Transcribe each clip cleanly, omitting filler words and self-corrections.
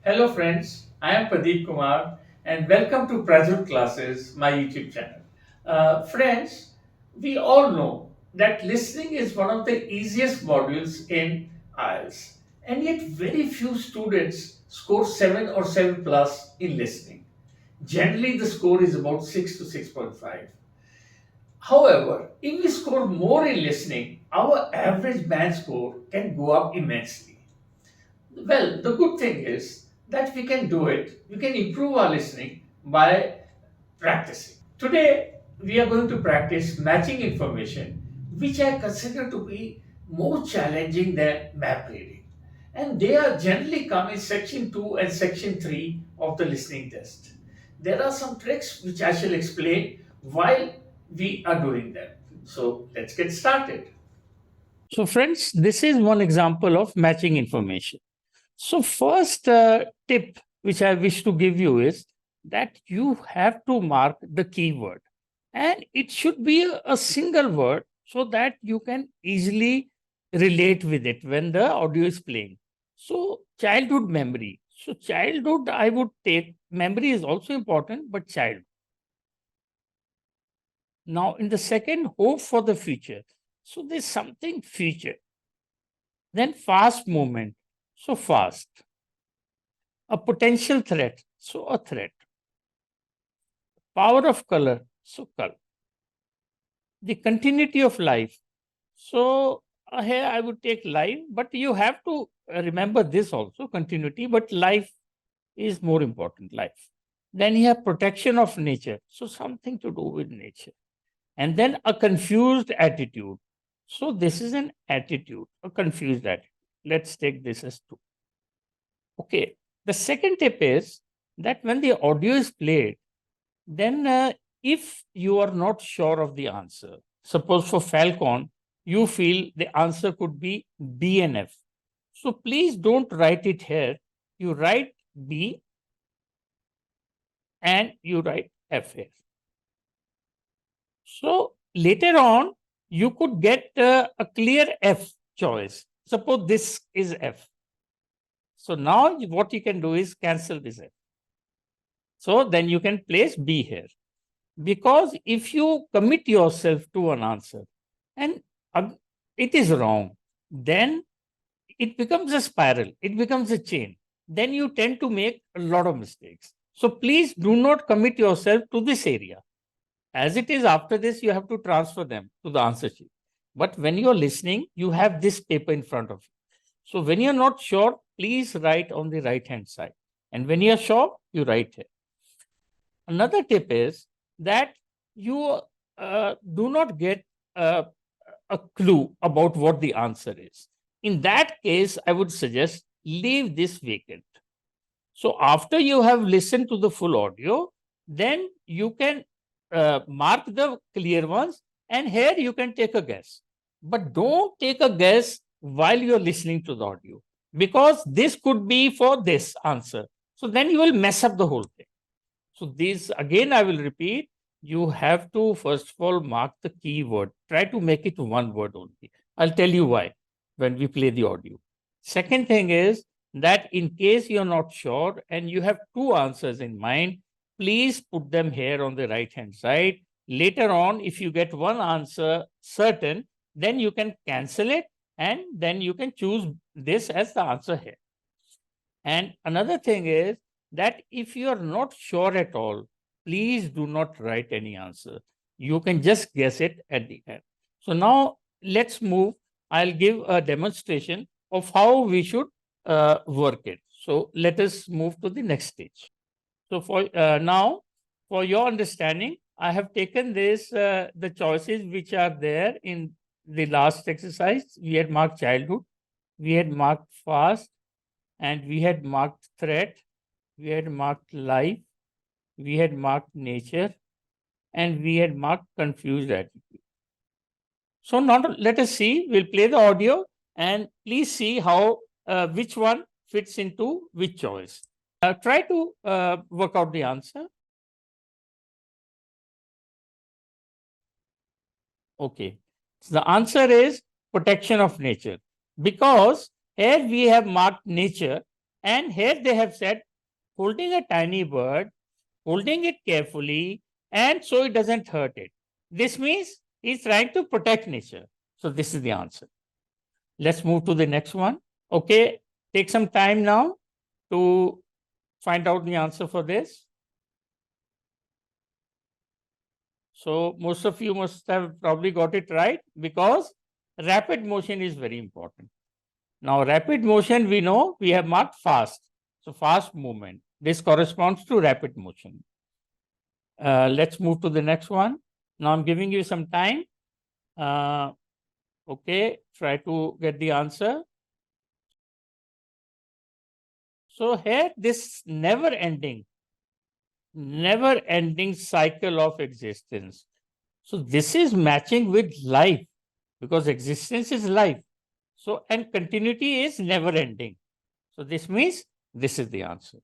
Hello friends, I am Pardeep Kumar and welcome to Prajunclasses, my YouTube channel. Friends, we all know that listening is one of the easiest modules in IELTS, and yet very few students score 7 or 7 plus in listening. Generally, the score is about 6 to 6.5. However, if we score more in listening, our average band score can go up immensely. Well, the good thing is that we can do it. We can improve our listening by practicing. Today, we are going to practice matching information, which I consider to be more challenging than map reading. And they are generally come in section 2 and section 3 of the listening test. There are some tricks which I shall explain while we are doing them. So let's get started. So, friends, this is one example of matching information. So, first tip which I wish to give you is that you have to mark the keyword, and it should be a single word so that you can easily relate with it when the audio is playing. So, childhood memory. So, childhood, I would take memory is also important, but child. Now, in the second, hope for the future. So, there's something future. Then, fast movement. So, fast. A potential threat. So, a threat. Power of color. So, color. The continuity of life. So, here I would take life, but you have to remember this also continuity, but life is more important. Life. Then you have protection of nature. So, something to do with nature. And then a confused attitude. So, this is an attitude, a confused attitude. Let's take this as two. Okay. The second tip is that when the audio is played, then if you are not sure of the answer, suppose for Falcon, you feel the answer could be B and F. So please don't write it here. You write B and you write F here. So later on, you could get a clear F choice. Suppose this is F. So now what you can do is cancel this F. So then you can place B here. Because if you commit yourself to an answer and it is wrong, then it becomes a spiral, it becomes a chain. Then you tend to make a lot of mistakes. So please do not commit yourself to this area. As it is, after this, you have to transfer them to the answer sheet. But when you're listening, you have this paper in front of you. So when you're not sure, please write on the right hand side. And when you're sure, you write here. Another tip is that you do not get a clue about what the answer is. In that case, I would suggest leave this vacant. So after you have listened to the full audio, then you can mark the clear ones, and here you can take a guess. But don't take a guess while you're listening to the audio, because this could be for this answer. So then you will mess up the whole thing. So these again, I will repeat, you have to first of all mark the keyword. Try to make it one word only. I'll tell you why when we play the audio. Second thing is that in case you're not sure and you have two answers in mind, please put them here on the right hand side. Later on, if you get one answer certain, then you can cancel it and then you can choose this as the answer here. And another thing is that if you are not sure at all, please do not write any answer. You can just guess it at the end. So now let's move. I'll give a demonstration of how we should work it. So let us move to the next stage. So for now, for your understanding, I have taken this the choices which are there in the last exercise. We had marked childhood, we had marked fast, and we had marked threat, we had marked life, we had marked nature, and we had marked confused attitude. So now let us see, we'll play the audio and please see how which one fits into which choice. Try to work out the answer. Okay. So the answer is protection of nature, because here we have marked nature And here they have said, holding a tiny bird, holding it carefully, and so it doesn't hurt it. This means he's trying to protect nature. So this is the answer. Let's move to the next one. Okay, take some time now to find out the answer for this. So most of you must have probably got it right, because rapid motion is very important. Now, rapid motion, we know we have marked fast. So fast movement. This corresponds to rapid motion. Let's move to the next one. Now I'm giving you some time. Okay, try to get the answer. So here, this never-ending cycle of existence. So this is matching with life, because existence is life. So, and continuity is never-ending. So this means this is the answer.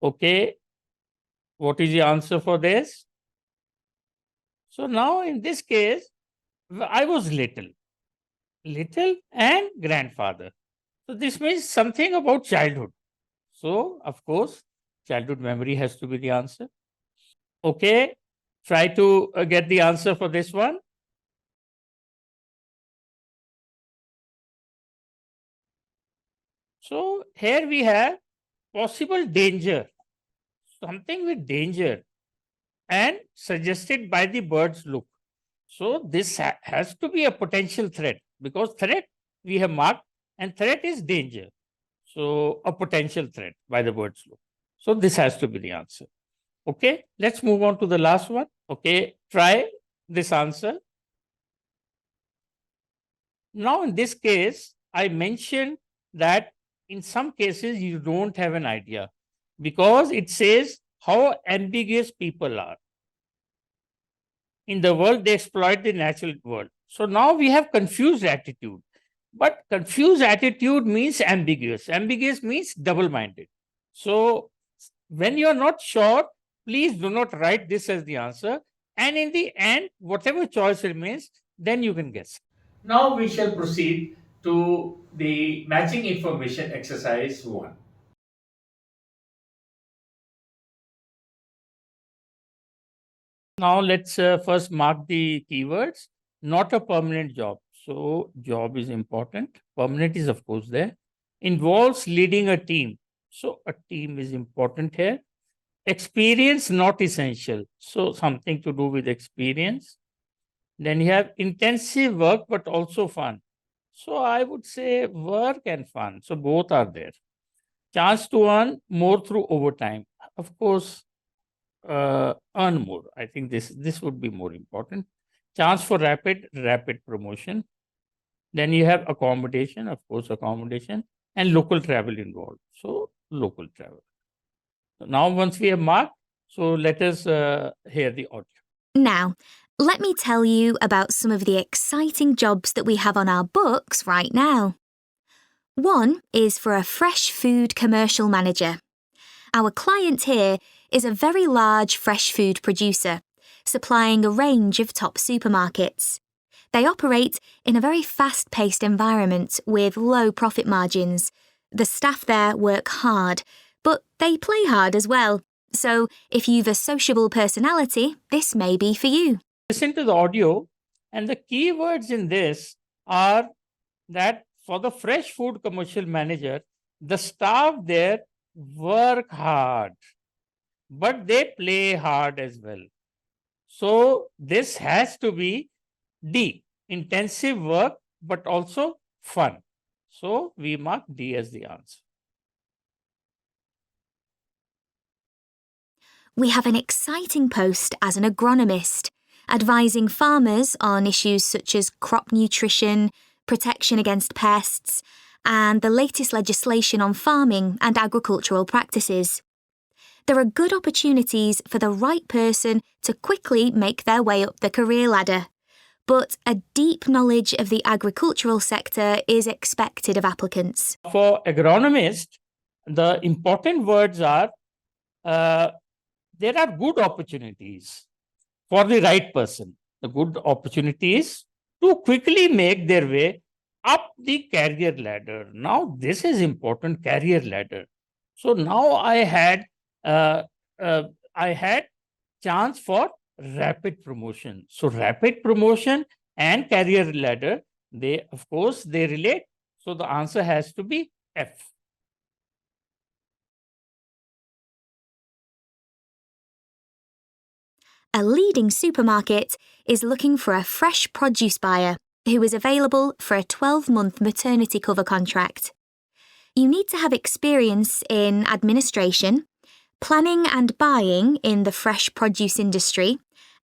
Okay, what is the answer for this? So now in this case, I was little and grandfather. So this means something about childhood. So of course, childhood memory has to be the answer. Okay, try to get the answer for this one. So here we have possible danger, something with danger, and suggested by the bird's look. So this has to be a potential threat, because threat we have marked, and threat is danger. So a potential threat by the bird's look. So this has to be the answer. Okay, let's move on to the last one. Okay, try this answer. Now in this case, I mentioned that in some cases you don't have an idea, because it says how ambiguous people are. In the world, they exploit the natural world. So now we have confused attitude. But confused attitude means ambiguous. Ambiguous means double-minded. So when you're not sure, please do not write this as the answer. And in the end, whatever choice remains, then you can guess. Now we shall proceed to the matching information exercise 1. Now let's first mark the keywords. Not a permanent job. So job is important. Permanent is of course there. Involves leading a team. So a team is important here. Experience not essential. So something to do with experience. Then you have intensive work but also fun. So I would say work and fun. So both are there. Chance to earn more through overtime. Of course, earn more. I think this would be more important. Chance for rapid promotion. Then you have accommodation, of course, accommodation, and local travel involved. So local travel. Now, once we have marked, so let us hear the audio. Now, let me tell you about some of the exciting jobs that we have on our books right now. One is for a fresh food commercial manager. Our client here is a very large fresh food producer, supplying a range of top supermarkets. They operate in a very fast-paced environment with low profit margins. The staff there work hard, but they play hard as well. So if you've a sociable personality, this may be for you. Listen to the audio, and the keywords in this are that for the fresh food commercial manager, the staff there work hard, but they play hard as well. So this has to be D, intensive work, but also fun. So we mark D as the answer. We have an exciting post as an agronomist, advising farmers on issues such as crop nutrition, protection against pests, and the latest legislation on farming and agricultural practices. There are good opportunities for the right person to quickly make their way up the career ladder, but a deep knowledge of the agricultural sector is expected of applicants. For agronomist, the important words are there are good opportunities for the right person. the good opportunity is to quickly make their way up the career ladder. Now, this is important, career ladder. So now uh, I had chance for rapid promotion. So rapid promotion and career ladder, they of course they relate. So the answer has to be F. A leading supermarket is looking for a fresh produce buyer who is available for a 12-month maternity cover contract. You need to have experience in administration, planning and buying in the fresh produce industry,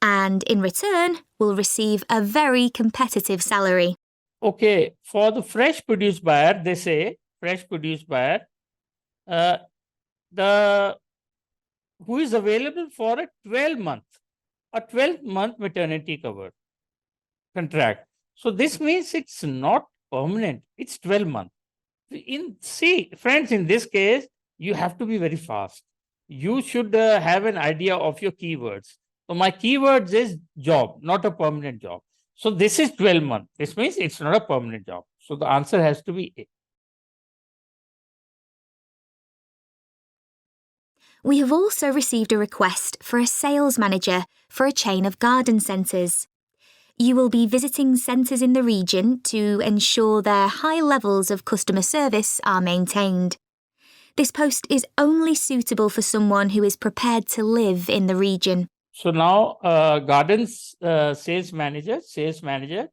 and in return will receive a very competitive salary. Okay, for the fresh produce buyer, they say fresh produce buyer, uh, the who is available for a 12-month maternity cover contract. So this means it's not permanent, it's 12 months. See, friends, in this case, you have to be very fast. You should have an idea of your keywords. So my keywords is job, not a permanent job. So this is 12 months. This means it's not a permanent job. So the answer has to be A. We have also received a request for a sales manager for a chain of garden centres. You will be visiting centres in the region to ensure their high levels of customer service are maintained. This post is only suitable for someone who is prepared to live in the region. So now, gardens sales manager,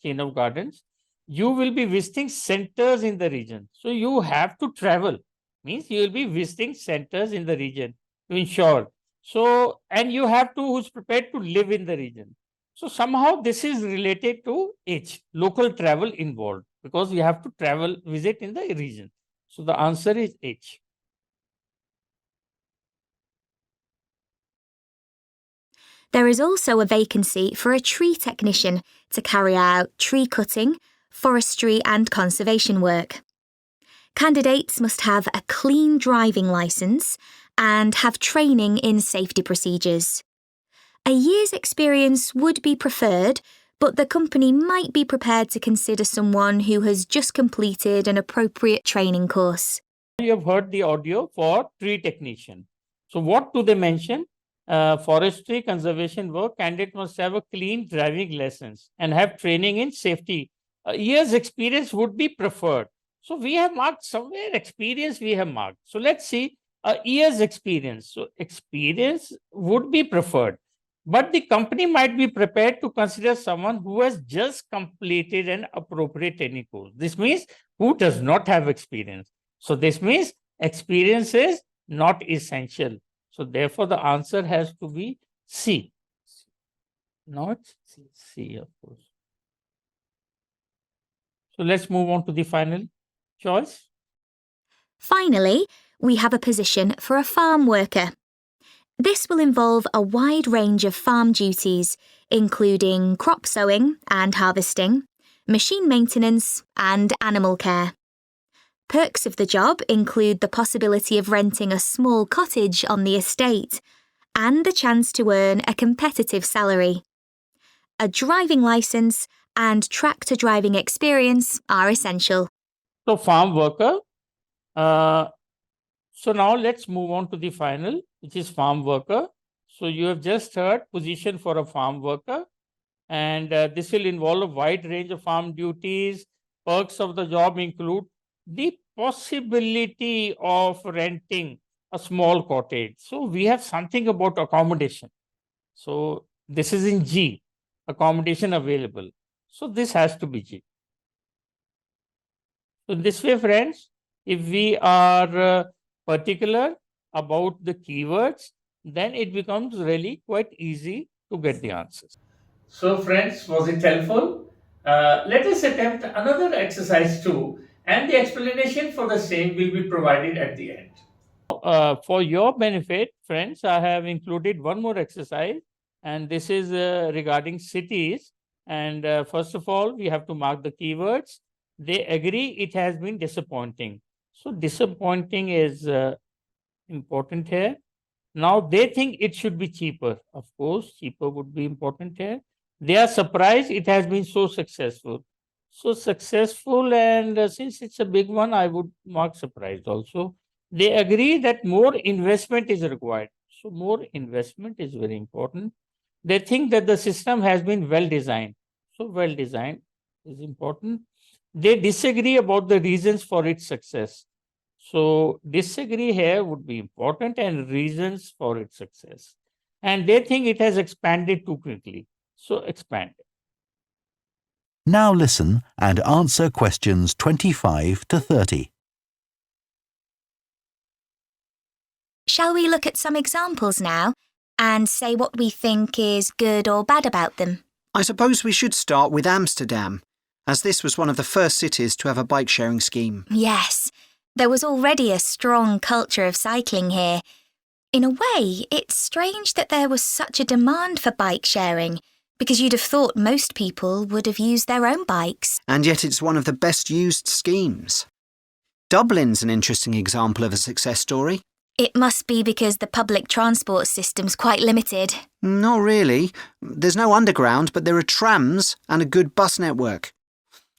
chain of gardens, you will be visiting centers in the region. So you have to travel, means you will be visiting centers in the region to ensure. So, and you have to, who's prepared to live in the region. So somehow this is related to H, local travel involved, because you have to travel, visit in the region. So the answer is H. There is also a vacancy for a tree technician to carry out tree cutting, forestry and conservation work. Candidates must have a clean driving licence and have training in safety procedures. A year's experience would be preferred, but the company might be prepared to consider someone who has just completed an appropriate training course. You have heard the audio for tree technician. So what do they mention? Forestry conservation work, candidate must have a clean driving license and have training in safety. A year's experience would be preferred. So we have marked somewhere experience we have marked. So let's see a year's experience. So experience would be preferred, but the company might be prepared to consider someone who has just completed an appropriate training course. This means who does not have experience. So this means experience is not essential. So therefore, the answer has to be C. Not C, C, of course. So let's move on to the final choice. Finally, we have a position for a farm worker. This will involve a wide range of farm duties, including crop sowing and harvesting, machine maintenance, and animal care. Perks of the job include the possibility of renting a small cottage on the estate and the chance to earn a competitive salary. A driving licence and tractor driving experience are essential. So farm worker. So now let's move on to the final, which is farm worker. So you have just heard position for a farm worker, and this will involve a wide range of farm duties. Perks of the job include the possibility of renting a small cottage. So we have something about accommodation. So this is in G, accommodation available. So this has to be G. So this way, friends, if we are particular about the keywords, then it becomes really quite easy to get the answers. So, friends, was it helpful? Let us attempt another exercise too, and the explanation for the same will be provided at the end. For your benefit, friends, I have included one more exercise, and this is regarding cities. And first of all, we have to mark the keywords. They agree it has been disappointing. So, disappointing is important here. Now, they think it should be cheaper. Of course, cheaper would be important here. They are surprised it has been so successful. So successful, and since it's a big one, I would mark surprised also. They agree that more investment is required. So more investment is very important. They think that the system has been well designed. So well designed is important. They disagree about the reasons for its success. So disagree here would be important, and reasons for its success. And they think it has expanded too quickly. So expand. Now listen and answer questions 25 to 30. Shall we look at some examples now and say what we think is good or bad about them? I suppose we should start with Amsterdam, as this was one of the first cities to have a bike-sharing scheme. Yes, there was already a strong culture of cycling here. In a way, it's strange that there was such a demand for bike sharing, because you'd have thought most people would have used their own bikes. And yet it's one of the best-used schemes. Dublin's an interesting example of a success story. It must be because the public transport system's quite limited. Not really. There's no underground, but there are trams and a good bus network.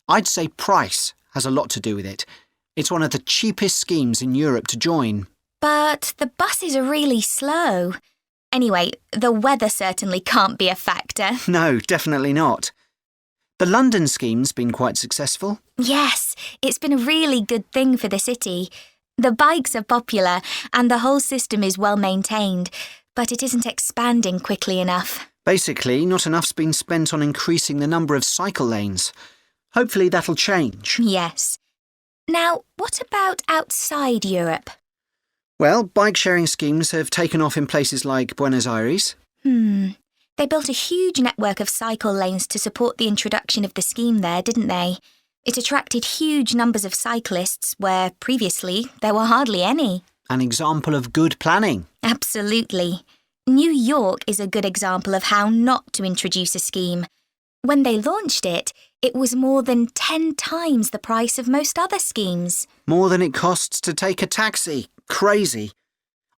I'd say price has a lot to do with it. It's one of the cheapest schemes in Europe to join. But the buses are really slow. Anyway, the weather certainly can't be a factor. No, definitely not. The London scheme's been quite successful. Yes, it's been a really good thing for the city. The bikes are popular and the whole system is well maintained, but it isn't expanding quickly enough. Basically, not enough's been spent on increasing the number of cycle lanes. Hopefully that'll change. Yes. Now, what about outside Europe? Well, bike-sharing schemes have taken off in places like Buenos Aires. They built a huge network of cycle lanes to support the introduction of the scheme there, didn't they? It attracted huge numbers of cyclists where previously there were hardly any. An example of good planning. Absolutely. New York is a good example of how not to introduce a scheme. When they launched it, it was more than 10 times the price of most other schemes. More than it costs to take a taxi. Crazy.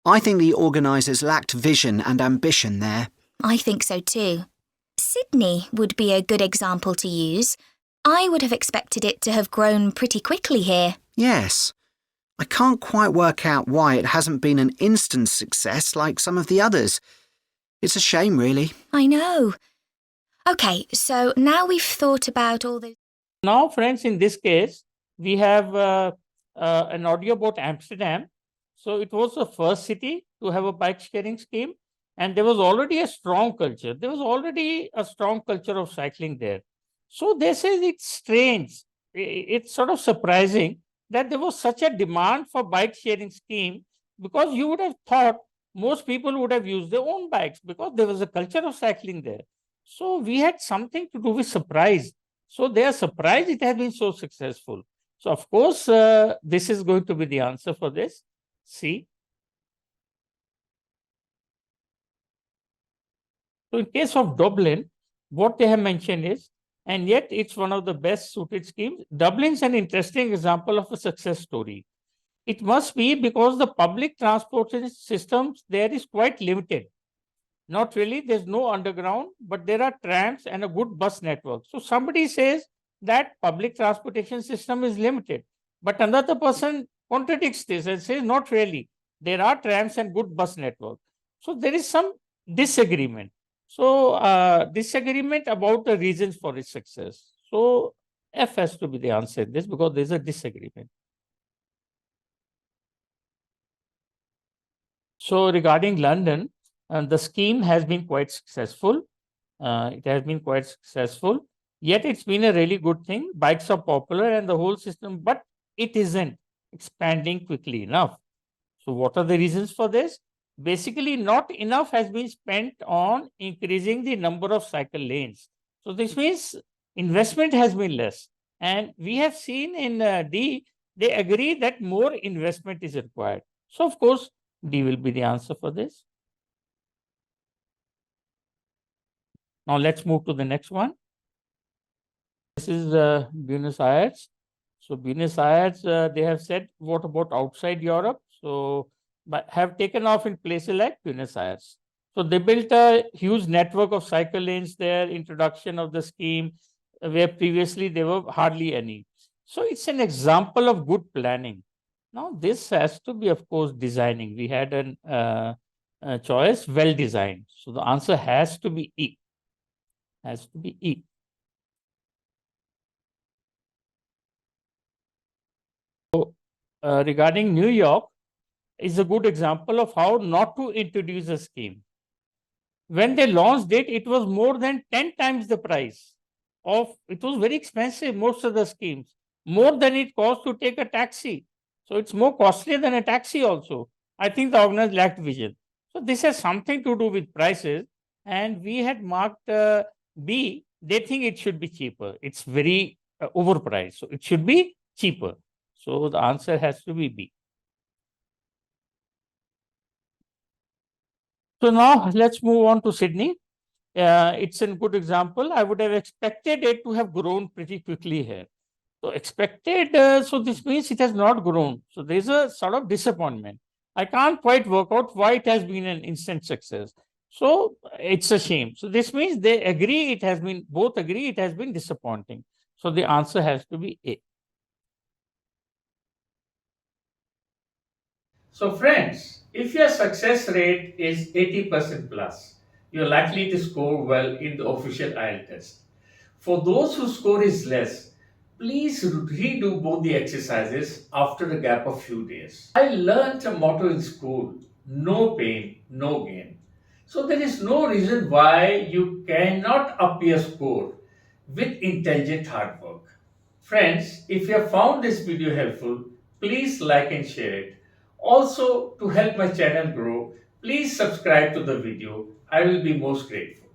I think the organisers lacked vision and ambition there. I think so too. Sydney would be a good example to use. I would have expected it to have grown pretty quickly here. Yes. I can't quite work out why it hasn't been an instant success like some of the others. It's a shame, really. I know. OK, so now we've thought about all the... Now, friends, in this case, we have an audio about Amsterdam. So it was the first city to have a bike sharing scheme, and there was already a strong culture. There was already a strong culture of cycling there. So they say it's strange. It's sort of surprising that there was such a demand for bike sharing scheme, because you would have thought most people would have used their own bikes because there was a culture of cycling there. So we had something to do with surprise. So they are surprised it has been so successful. So of course, this is going to be the answer for this. C. So in case of Dublin, what they have mentioned is, and yet it's one of the best suited schemes. Dublin's an interesting example of a success story. It must be because the public transportation systems there is quite limited. Not really, there's no underground, but there are trams and a good bus network. So somebody says that public transportation system is limited, but another person contradicts this and says not really. There are trams and good bus network. So there is some disagreement. So disagreement about the reasons for its success. So F has to be the answer in this because there's a disagreement. So regarding London, the scheme has been quite successful. It has been quite successful. Yet it's been a really good thing. Bikes are popular and the whole system, but it isn't expanding quickly enough. So what are the reasons for this? Basically, not enough has been spent on increasing the number of cycle lanes. So this means investment has been less. And we have seen in D, they agree that more investment is required. So of course, D will be the answer for this. Now let's move to the next one. This is Buenos Aires. So Buenos Aires, they have said, what about outside Europe? So but have taken off in places like Buenos Aires. So they built a huge network of cycle lanes there, introduction of the scheme, where previously there were hardly any. So it's an example of good planning. Now this has to be, of course, designing. We had a choice, well designed. So the answer has to be E. Has to be E. So regarding New York, is a good example of how not to introduce a scheme. When they launched it, it was more than 10 times the price of, it was very expensive, most of the schemes, more than it costs to take a taxi. So it's more costly than a taxi also. I think the organizers lacked vision. So this has something to do with prices. And we had marked B, they think it should be cheaper. It's very overpriced. So it should be cheaper. So the answer has to be B. So now let's move on to Sydney. It's a good example. I would have expected it to have grown pretty quickly here. So expected, so this means it has not grown. So there's a sort of disappointment. I can't quite work out why it has been an instant success. So it's a shame. So this means they agree it has been, both agree it has been disappointing. So the answer has to be A. So friends, if your success rate is 80% plus, you're likely to score well in the official IELTS test. For those whose score is less, please redo both the exercises after a gap of few days. I learned a motto in school: no pain, no gain. So there is no reason why you cannot up your score with intelligent hard work. Friends, if you have found this video helpful, please like and share it. Also, to help my channel grow, please subscribe to the video. I will be most grateful.